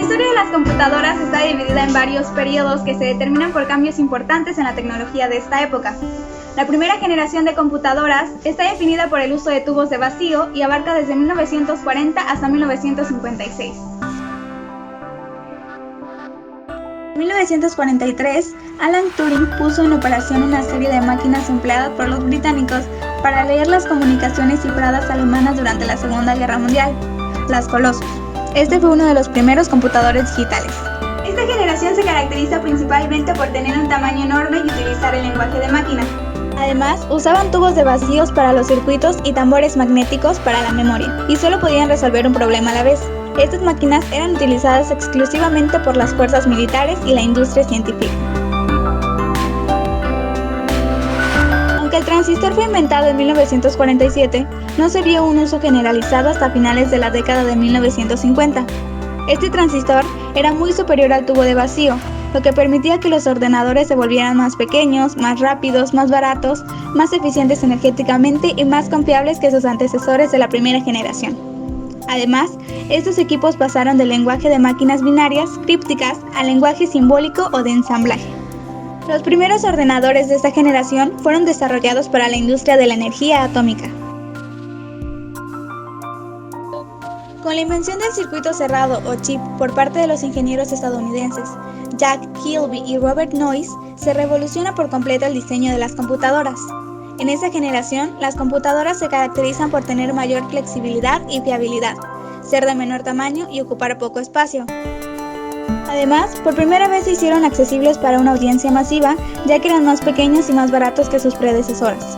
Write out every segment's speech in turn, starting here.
historia de las computadoras está dividida en varios periodos que se determinan por cambios importantes en la tecnología de esta época. La primera generación de computadoras está definida por el uso de tubos de vacío y abarca desde 1940 hasta 1956. En 1943, Alan Turing puso en operación una serie de máquinas empleadas por los británicos para leer las comunicaciones cifradas alemanas durante la Segunda Guerra Mundial, las Colossus. Este fue uno de los primeros computadores digitales. Esta generación se caracteriza principalmente por tener un tamaño enorme y utilizar el lenguaje de máquina. Además, usaban tubos de vacíos para los circuitos y tambores magnéticos para la memoria, y solo podían resolver un problema a la vez. Estas máquinas eran utilizadas exclusivamente por las fuerzas militares y la industria científica. Aunque el transistor fue inventado en 1947, no se vio un uso generalizado hasta finales de la década de 1950. Este transistor era muy superior al tubo de vacío, lo que permitía que los ordenadores se volvieran más pequeños, más rápidos, más baratos, más eficientes energéticamente y más confiables que sus antecesores de la primera generación. Además, estos equipos pasaron del lenguaje de máquinas binarias, crípticas, al lenguaje simbólico o de ensamblaje. Los primeros ordenadores de esta generación fueron desarrollados para la industria de la energía atómica. Con la invención del circuito cerrado o chip por parte de los ingenieros estadounidenses Jack Kilby y Robert Noyce, se revoluciona por completo el diseño de las computadoras. En esta generación, las computadoras se caracterizan por tener mayor flexibilidad y fiabilidad, ser de menor tamaño y ocupar poco espacio. Además, por primera vez se hicieron accesibles para una audiencia masiva, ya que eran más pequeños y más baratos que sus predecesoras.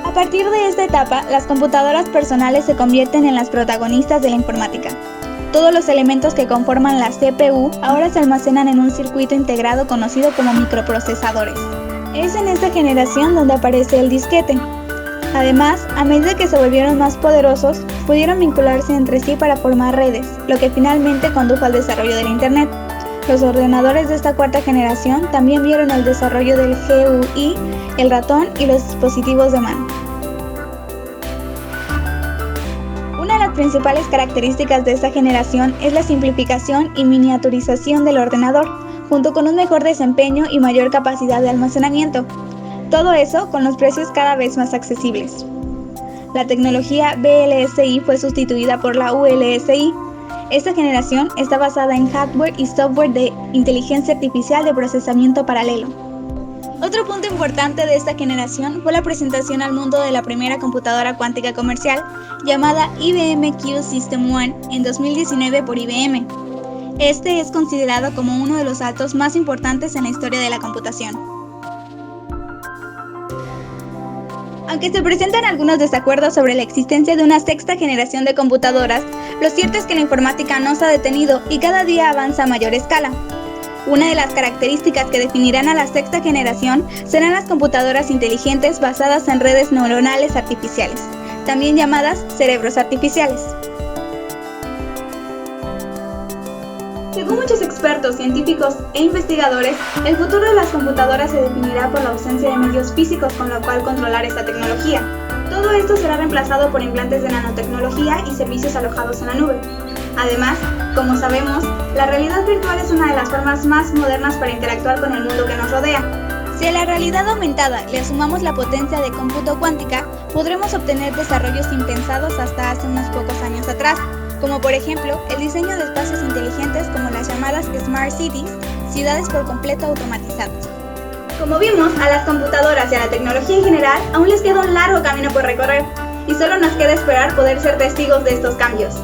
A partir de esta etapa, las computadoras personales se convierten en las protagonistas de la informática. Todos los elementos que conforman la CPU ahora se almacenan en un circuito integrado conocido como microprocesadores. Es en esta generación donde aparece el disquete. Además, a medida que se volvieron más poderosos, pudieron vincularse entre sí para formar redes, lo que finalmente condujo al desarrollo del Internet. Los ordenadores de esta cuarta generación también vieron el desarrollo del GUI, el ratón y los dispositivos de mano. Una de las principales características de esta generación es la simplificación y miniaturización del ordenador, junto con un mejor desempeño y mayor capacidad de almacenamiento. Todo eso con los precios cada vez más accesibles. La tecnología VLSI fue sustituida por la ULSI. Esta generación está basada en hardware y software de inteligencia artificial de procesamiento paralelo. Otro punto importante de esta generación fue la presentación al mundo de la primera computadora cuántica comercial, llamada IBM Q System One, en 2019 por IBM. Este es considerado como uno de los saltos más importantes en la historia de la computación. Aunque se presentan algunos desacuerdos sobre la existencia de una sexta generación de computadoras, lo cierto es que la informática no se ha detenido y cada día avanza a mayor escala. Una de las características que definirán a la sexta generación serán las computadoras inteligentes basadas en redes neuronales artificiales, también llamadas cerebros artificiales. Según muchos expertos, científicos e investigadores, el futuro de las computadoras se definirá por la ausencia de medios físicos con lo cual controlar esta tecnología. Todo esto será reemplazado por implantes de nanotecnología y servicios alojados en la nube. Además, como sabemos, la realidad virtual es una de las formas más modernas para interactuar con el mundo que nos rodea. Si a la realidad aumentada le sumamos la potencia de cómputo cuántica, podremos obtener desarrollos impensados hasta hace unos pocos años atrás, como por ejemplo el diseño de espacios inteligentes como las llamadas Smart Cities, ciudades por completo automatizadas. Como vimos, a las computadoras y a la tecnología en general aún les queda un largo camino por recorrer, y solo nos queda esperar poder ser testigos de estos cambios.